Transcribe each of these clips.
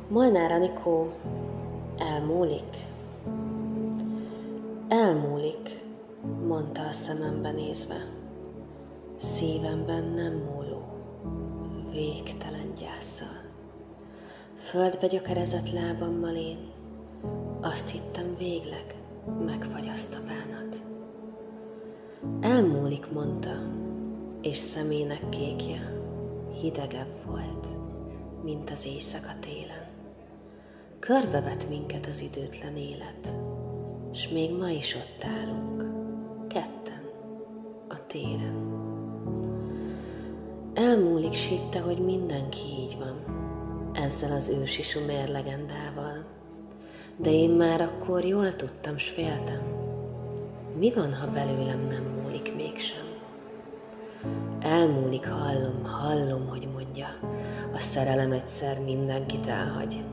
Molnár Anikó, elmúlik? Elmúlik, mondta a szemembe nézve. Szívemben nem múló, végtelen gyásszal. Földbe gyökerezett lábammal én, azt hittem végleg megfagyaszt a bánat. Elmúlik, mondta, és szemének kékje hidegebb volt, mint az éjszaka télen. Körbevet minket az időtlen élet, s még ma is ott állunk, ketten, a téren. Elmúlik, s hitte, hogy mindenki így van, ezzel az ősi sumer legendával, de én már akkor jól tudtam, s féltem. Mi van, ha belőlem nem múlik mégsem? Elmúlik, hallom, hogy mondja, a szerelem egyszer mindenkit elhagy.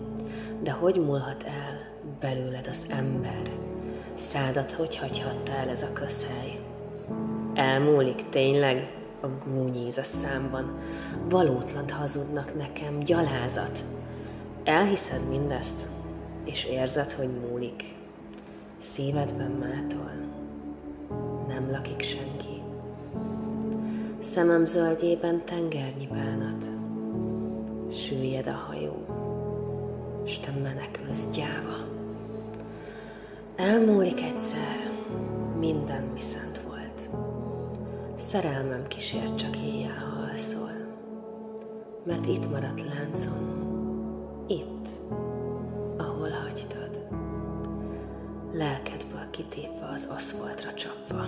De hogy múlhat el belőled az ember? Szádat hogy hagyhatta el ez a közhely? Elmúlik tényleg a gúnyíz a számban, valótlant hazudnak nekem, gyalázat. Elhiszed mindezt, és érzed, hogy múlik. Szívedben mátol, nem lakik senki. Szemem zöldjében tengernyi bánat, süllyed a hajó, s te menekülsz gyáva. Elmúlik egyszer, minden mi szent volt. Szerelmem kísért csak éjjel, ha alszol, mert itt maradt láncon, itt, ahol hagytad, lelkedből kitépve az aszfaltra csapva.